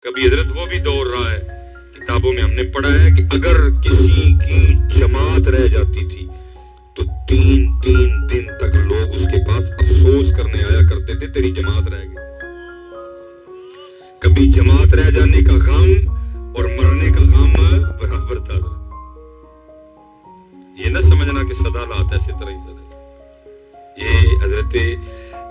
کبھی حضرت وہ بھی دور رہا ہے، کتابوں میں ہم نے پڑھا ہے کہ اگر کسی کی جماعت رہ جاتی تھی تو تین دن تک لوگ اس کے پاس افسوس کرنے آیا کرتے تھے تیری جماعت رہ گئی۔ کبھی جماعت رہ جانے کا غم اور مرنے کا غم برابر تھا۔ یہ نہ سمجھنا کہ سدا لات ایسے طرح ہی سدا۔ یہ حضرت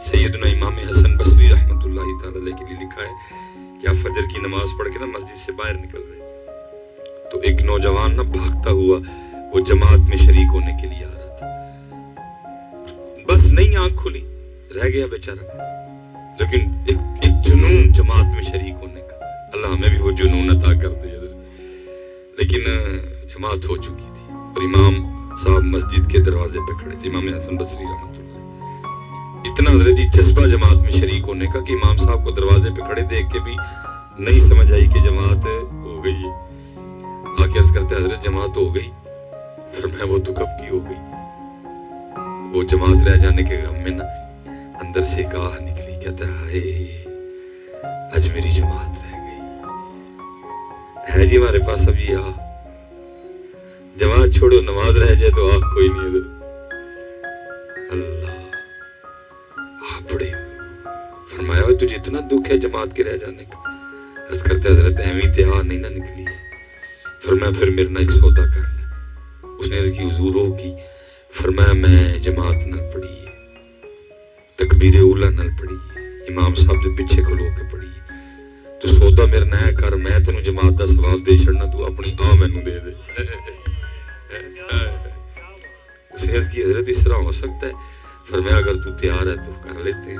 سیدنا امام حسن بصری رحمۃ اللہ تعالی علیہ کے لیے لکھا ہے کہ آپ فجر کی نماز پڑھ کے نا مسجد سے باہر نکل رہے تھے تو ایک نوجوان نا بھاگتا ہوا وہ جماعت میں شریک ہونے کے لیے آ رہا تھا۔ بس نہیں آنکھ کھلی، رہ گیا بیچارہ، لیکن ایک جنون جماعت میں شریک ہونے کا، اللہ ہمیں بھی وہ جنون عطا کر دے۔ لیکن جماعت ہو چکی تھی اور امام صاحب مسجد کے دروازے پہ کھڑے تھے، امام حسن بصری رحمۃ اللہ۔ اتنا حضرت جی جذبہ جماعت میں شریک ہونے کا کہ امام صاحب کو دروازے پہ کھڑے دیکھ کے بھی نہیں سمجھ آئی کہ جماعت ہو گئی ہے۔ آکے عرض کرتے حضرت جماعت ہو گئی؟ فرمایا وہ تو کب کی ہو گئی۔ وہ جماعت رہ جانے کے غم میں نا اندر سے ایک آہ نکلی، کہتا ہے آج میری جماعت رہ گئی ہے جی ہمارے پاس اب یہ آہ، جماعت چھوڑو نماز رہ جائے تو آہ کوئی نہیں ہے۔ اللہ بڑے فرمایا تجھے اتنا دکھ ہے جماعت کے رہ جانے کا؟ عرض کرتے حضرت اہمی تے آہ نہیں نہ نکلی ہے۔ فرمایا پھر میرے نہ ایک سودا کر لے۔ اس نے عرض کی حضور ہو کی؟ فرمایا میں جماعت نہ پڑھی ہے، تکبیر اولا نہ پڑھی ہے، امام صاحب دے پیچھے کھلو کے پڑھی ہے، تو سودا میرے نہ کر، میں تینوں جماعت دا ثواب دے چھڑنا، تو اپنی آہ مینوں دے دے۔ اس نے عرض کی حضرت اس طرح ہو سکتا ہے؟ فرمایا اگر تو تیار ہے تو کر لیتے ہیں۔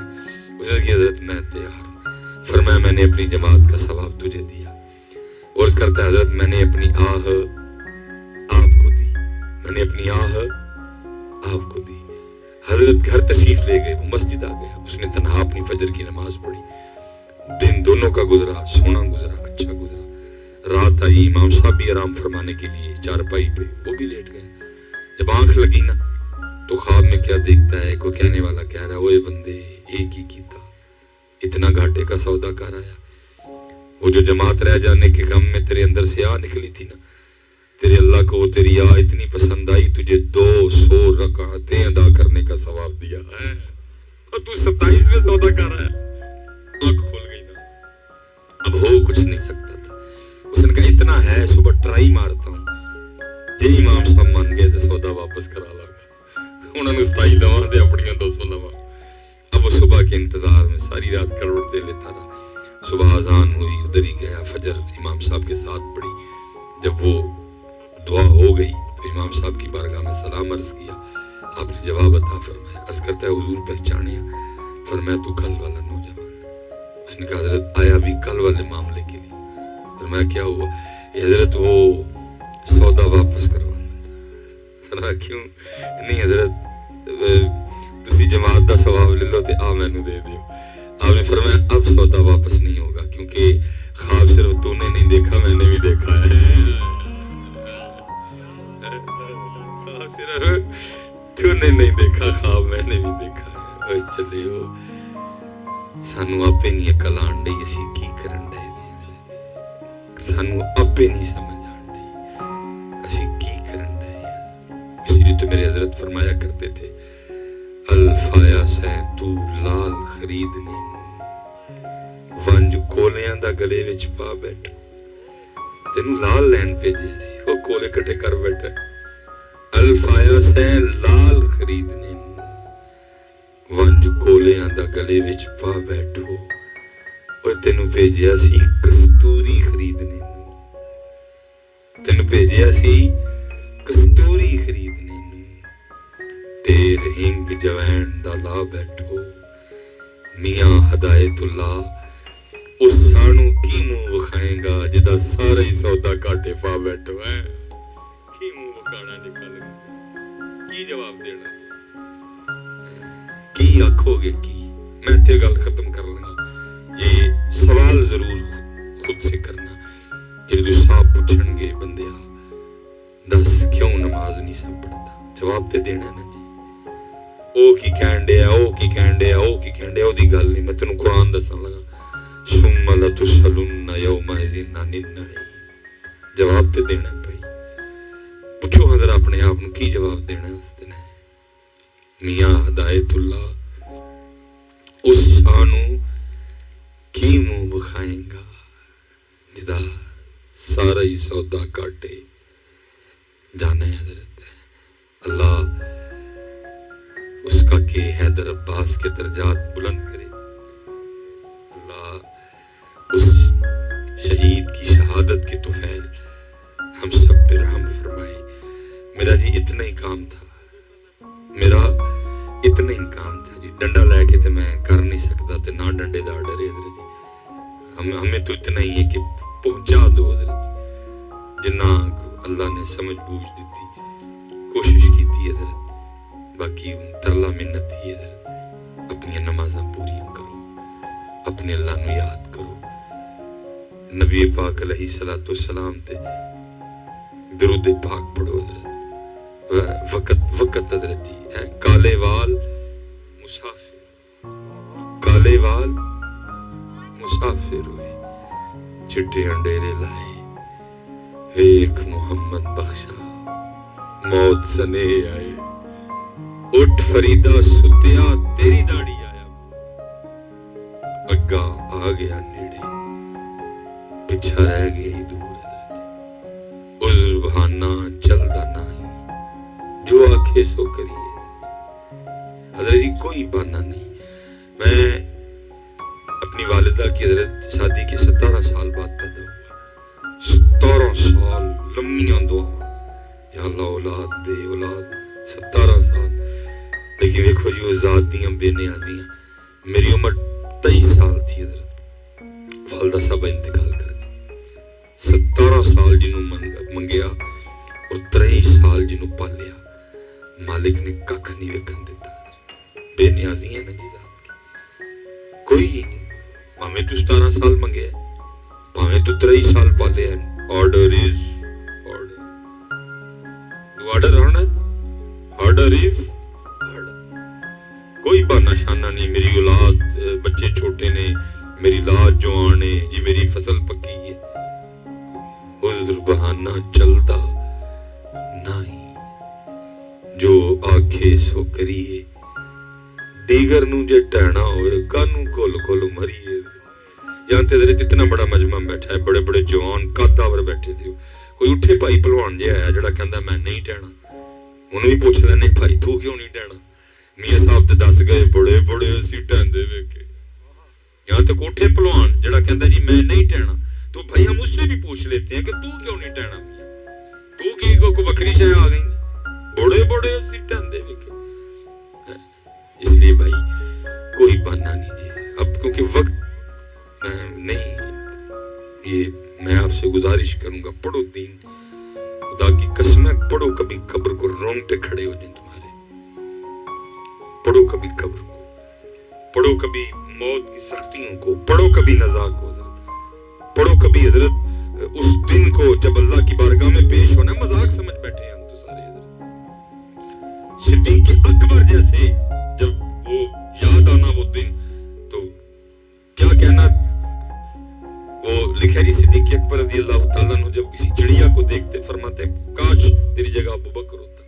اس نے کہا حضرت میں تیار ہوں۔ فرمایا میں نے اپنی جماعت کا ثواب تجھے دیا۔ اور اس کرتا ہے حضرت میں نے اپنی آہ آپ کو دی، میں نے اپنی آہ آپ کو دی۔ حضرت گھر تشریف لے گئے، وہ مسجد آ گیا، اس نے تنہا اپنی فجر کی نماز پڑھی۔ دن دونوں کا گزرا، سونا گزرا، اچھا گزرا۔ رات آئی، امام صاحب بھی آرام فرمانے کے لیے چارپائی پہ، وہ بھی لیٹ گئے۔ جب آنکھ لگی نا تو خواب میں کیا دیکھتا ہے، کوئی کہنے والا کہہ رہا ہے اوے بندے ایک ہی کیتا، اتنا گھاٹے کا سودا کر آیا۔ وہ جو جماعت رہ جانے کے غم میں تیرے اندر سے آ نکلی تھی نا، تیرے اللہ کو تیری آ اتنی پسند آئی، تجھے 200 رکعتیں ادا کرنے کا ثواب دیا ہے، اور تو 27 میں سودا کر رہا ہے۔ آنکھ کھل گئی نا، اب ہو کچھ نہیں سکتا تھا۔ اس نے کہا اتنا ہے، صبح ٹرائی مارتا ہوں، جی امام صاحب مان گئے تو سودا واپس کرا لا گا، انہوں نے 27 دوا دے اپنی 200 لوا۔ اب وہ صبح کے انتظار میں ساری رات کروڑتے لیتا رہا۔ صبح اذان ہوئی، ادھر ہی گیا، فجر امام صاحب کے ساتھ پڑھی۔ جب وہ دعا ہو گئی تو امام صاحب کی بارگاہ میں سلام عرض کیا، آپ نے جواب عطا فرمایا۔ عرض کرتا ہے حضور پہچانیا؟ فرمایا تو کل والا نوجوان۔ اس نے کہا حضرت آیا بھی کل والے معاملے کے لیے؟ فرمایا کیا ہوا؟ حضرت وہ سودا واپس کروانا تھا۔ فرمایا کیوں؟ نہیں حضرت تسی جماعت دا ثواب لے لو تے آ مینوں دے دیو۔ آپ نے فرمایا اب سودا واپس نہیں ہوگا، کیونکہ خواب صرف تو نے نہیں دیکھا، میں نے بھی دیکھا ہے۔ صرف تو نے نہیں دیکھا خواب، میں نے بھی دیکھا ہے۔ اوے چلے ہو، سانو آپے نہیں عقل آن ڈئی، اسی کی کرن ڈے، سانو آپے نہیں سمجھ آن ڈئی، اسی کی کرن ڈے۔ اسی لیے تو میرے حضرت فرمایا کرتے تھے الفایا سین تو لال خریدنے ونج کولیاں دا گلے وچ پا بیٹھو، تینوں لال لین بھیجے سی، وہ کولے کٹے کر بیٹھا۔ الفایا سین لال خریدنے ونج کولیاں دا گلے وچ پا بیٹھو، وہ تینوں بھیجیا سی کستوری خریدنے، تینوں بھیجیا سی کستوری خریدنے، ٹیر ہنگ جوین دا لا بیٹھو، میاں ہدایت اللہ اس سانو کی منہ وکھائیں گا جدا سارا ہی سودا کاٹے پا بیٹھو ہے۔ کی منہ وکھانا نکل کی جواب دینا، کی آکھو گے کی؟ میں تے گل ختم کر لوں، یہ سوال ضرور خود سے کرنا کہ جو صاحب پوچھن گے بندیا دس کیوں نماز نہیں سب پڑھتا، جواب تے دینا نا جی۔ او کی کہن ڈیا، او کی کہن ڈیا، او کی کہن ڈیا، او دی گل نہیں، میں تینوں قرآن دسن لگا۔ ثم لتسألن یومئذ عن النعیم. جواب تے دینا پئی. پوچھو حضرت اپنے آپ نو کی جواب دینا واسطے نے. میاں ہدایت اللہ اس شانو کی منہ بخائیں گا جدا سارا ہی سودا کاٹے جانے حضرت ہے. اللہ اس کا کہ حیدر عباس کے درجات بلند کرے. اللہ اس شہید کی شہادت کے طفیل ہم سب پہ رحم فرمائے. میرا جی اتنا ہی کام تھا, میرا اتنا ہی کام تھا جی. ڈنڈا لے کے تو میں کر نہیں سکتا تے نہ ڈنڈے دا ڈرے حضرت جی. ہمیں تو اتنا ہی ہے کہ پہنچا دو حضرت جی. جنہ اللہ نے سمجھ بوجھ دیتی کوشش کی تھی حضرت. باقی ترلا منت ہی حضرت. اپنی نمازاں پوری کرو, اپنے اللہ نو یاد کرو, نبی پاک علیہ الصلوۃ والسلام تے درود پاک پڑھو حضرت. وقت حضرت جی کالے وال مسافر, کالے وال مسافر ہوئے, چٹے ڈیرے لائے, ویکھ محمد بخشا موت سنے آئے. اٹھ فریدہ ستیا تیری داڑھی آیا, اگا آ گیا نیڑے پچھا رہ گئی دور. عذر بہانہ چلدا نہیں, جو آنکھیں سو کریے حضرت جی, کوئی بہانہ نہیں. میں اپنی والدہ کی حضرت شادی کے 17 سال بعد پیدا ہوا. 17 سال لمبیاں دعا یا اللہ اولاد دے اولاد. 17 سال لیکن دیکھو جی وہ ذات دیاں بے نیازیاں. میری عمر 23 سال تھی حضرت, والدہ صاحبہ انتقال کر گئی. 17 سال جنہوں منگیا اور 23 سال جنہوں پالیا. مالک نے ککھ نہیں وکھن دیتا. بے نیازیاں نا جی ذات کی, کوئی نہیں. پاویں تو 17 سال منگے, پاویں تو 23 سال پالے ہیں. Order is order. آرڈر ہونا, آرڈر از آرڈر. کوئی بہانہ شانہ نہیں. میری اولاد بچے چھوٹے نے, میری لاد جوان ہے جی, میری فصل پکی ہے. عذر بہانہ چلدا نہیں, جو آکھے سو کریے. دیگر نو جے ٹہنا ہوئے کانو کھول کھول مریے. یہاں تے حضرت اتنا بڑا مجمع بیٹھا ہے, بڑے بڑے جوان قاداور بیٹھے تھے. کوئی اٹھے پائی پہلوان جہا آیا جڑا کہندا میں نہیں ٹہنا. انہوں بھی پوچھ لینے بھائی تو کیوں نہیں ٹہنا. میاں صاحب تے دس گئے بڑے بڑے اسی ٹہندے ویکھے. یہاں تک اٹھے پہلوان جڑا کہندا جی میں نہیں ٹہنا. تو بھائی ہم اس سے بھی پوچھ لیتے ہیں کہ تو کیوں نہیں ٹہنا. تو کی کو بکری شے آ گئی. بڑے بڑے اسی ٹہندے ویکھے. اس لیے بھائی کوئی بہانہ نہیں جی. اب کیونکہ وقت نہیں, یہ میں آپ سے گزارش کروں گا پڑھو دین. خدا کی قسم ہے پڑھو, کبھی قبر کو رونگٹے کھڑے ہو جائیں تمہارے. پڑھو کبھی قبر کو, پڑھو کبھی موت کی سختیوں کو, پڑھو کبھی نزا کو حضرت, پڑھو کبھی حضرت اس دن کو جب اللہ کی بارگاہ میں پیش ہونا. مذاق سمجھ بیٹھے ہیں ہم تو سارے حضرت. صدیق اکبر جیسے جب وہ یاد آنا وہ دن تو کیا کہنا. وہ لکھا جی صدیق اکبر رضی اللہ تعالیٰ عنہ جب کسی چڑیا کو دیکھتے فرماتے کاش تیری جگہ ابو بکر ہوتا.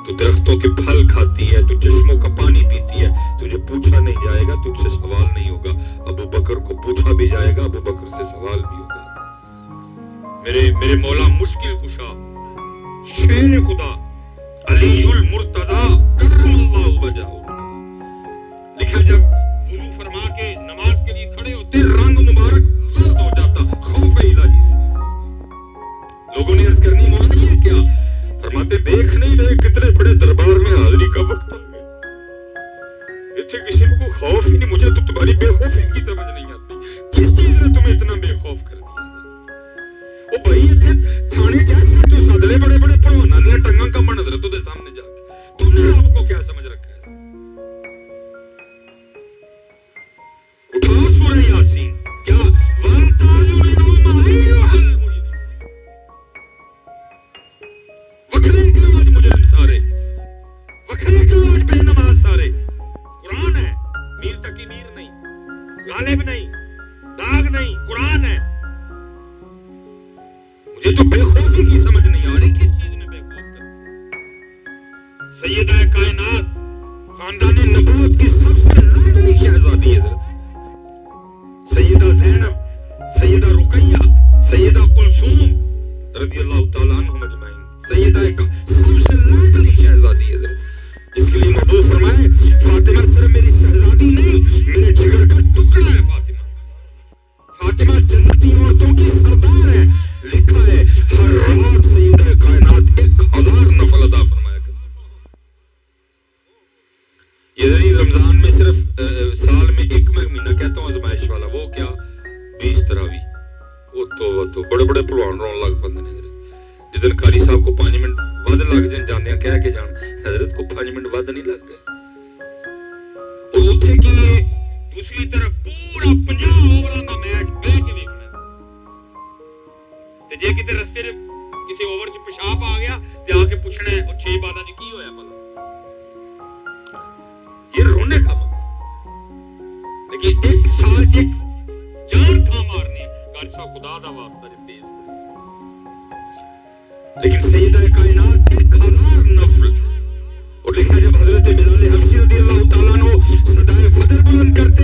تو درختوں کے پھل کھاتی ہے, تو چشموں کا پانی پیتی ہے, تجھے پوچھا نہیں جائے گا, تجھ سے سوال نہیں ہوگا. ابو بکر کو پوچھا بھی جائے گا, ابو بکر سے سوال بھی ہوگا. میرے مولا مشکل کشا شیر خدا علی المرتضی کرم اللہ وجہہ لکھا جب وضو فرما کے نماز کے لیے کھڑے ہوتے رنگ مبارک زرد ہو جاتا خوف الہی سے. لوگوں نے عرض کرنی مولانا یہ کیا؟ فرماتے دیکھ نہیں رہے کتنے بڑے دربار میں حاضری کا وقت آ گیا. اتنے کسی کو خوف ہی نہیں. مجھے تو تمہاری بے خوفی کی سمجھ نہیں آتی. کس چیز نے تمہیں اتنا بے خوف کر دیا؟ وہ بھائی اتنے تھانے جیسے تو سدلے بڑے بڑے پڑھوانا دیا ٹنگاں کا من حضرت دے سامنے جا کے تم نے آپ کو کیا سمجھ رکھا ہے؟ اٹھا سورہ یاسین. کیا وَامْتَازُوا الْيَوْمَ أَيُّهَا الْمُجْرِمُونَ. وکھرے نکلو آج مجرم سارے, وکھرے نکلو آج بے نماز سارے. قرآن ہے, میر تقی میر نہیں, غالب نہیں. مجھے تو بے خوفی کی سمجھ نہیں آ رہی کس چیز نے بے خوف کر سیدہ کائنات خاندان نبوت کی سب سے لاڈلی شہزادی حضرت سیدہ زینب، سیدہ رقیہ، سیدہ کلثوم رضی اللہ تعالیٰ عنہم اجمعین، سیدہ سب سے لاڈلی شہزادی حضرت، اس کے لیے محبوب فرمائے فاطمہ صرف میری شہزادی نہیں، میرے جگر کا ٹکڑا ہے فاطمہ۔ فاطمہ جنتی عورتوں کی سردار ہے، لکھا ہے ہر رات سیدہ کائنات 1000 نفل ادا فرمایا کرتی۔ یہ رمضان میں صرف سال میں ایک مہینہ کہتا ہوں آزمائش والا، وہ کیا 20 تراویح، وہ تو بڑے بڑے پلوان رون لگ پندے نے حضرت، جدن قاری صاحب کو 5 منٹ ود لگ جان جاندیاں کہہ کے جان حضرت کو 5 منٹ ود نہیں لگ گئے، اور اتھے کی دوسری طرف پورا 50 اووراں دا میچ بہ کے ویکھنا تے جے کتے رستے دے کسی اوور چ پیشاب آ گیا تے آ کے پوچھنا ہے او 6 بعداں کی ہویا بھلا، یہ رونے کا مقام، لیکن ایک سال ایک جان تھا مارنی ہے قاری صاحب خدا دا واسطہ جو تیز، لیکن سیدہ کائنات 1000 نفل، اور لکھا جب حضرت بلال حبشی رضی اللہ تعالیٰ عنہ صدائے فجر بلند کرتے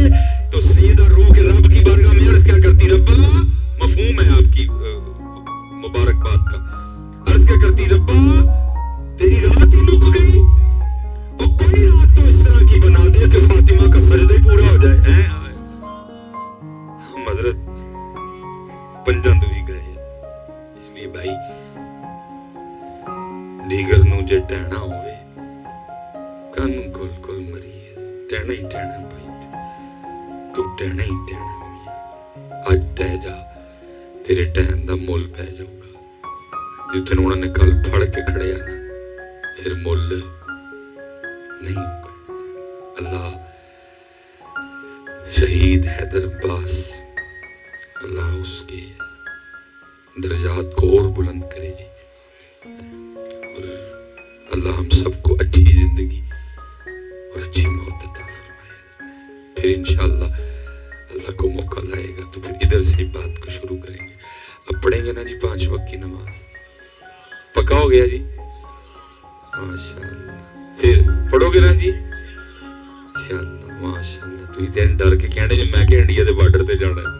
تو سیدہ رو کے رب کی بارگاہ میں عرض کیا کرتی، ربا مفہوم ہے آپ کی مبارکباد کا، عرض کیا کرتی ربا تیری رات ہی مک گئی، اور کوئی رات تو اس طرح کی بنا دے کہ فاطمہ کا سجدہ پورا ہو جائے۔ ہم حضرت پنجاں تو بھی گئے، اس لیے بھائی دیگر نو جے ٹہنا ہوئے کانوں کول کول مری ٹہنا ہی ٹہنا بھائی، تو ٹہنا ہی ٹہنا میاں، اج ٹہ جا تیرے ٹہن دا مول پہ جاؤ گا، جتنے انہوں نے کل پھڑ کے کھڑے آنا پھر مول نہیں ہوگا۔ اللہ شہید حیدر عباس اللہ اس کے درجات کو اور بلند کرے جی، اور اللہ ہم سب کو اچھی زندگی اور اچھی موت عطا فرمائے، پھر انشاءاللہ اللہ کو موقع لائے گا تو پھر ادھر سے بات کو شروع کریں گے۔ اب پڑھیں گے نا جی 5 وقت کی نماز، پکا ہو گیا جی ماشاءاللہ، پھر پڑھو گے نا جی انشاءاللہ ماشاءاللہ، تو ڈر کے کہنے جو میں کہ انڈیا دے بارڈر تے جانا ہے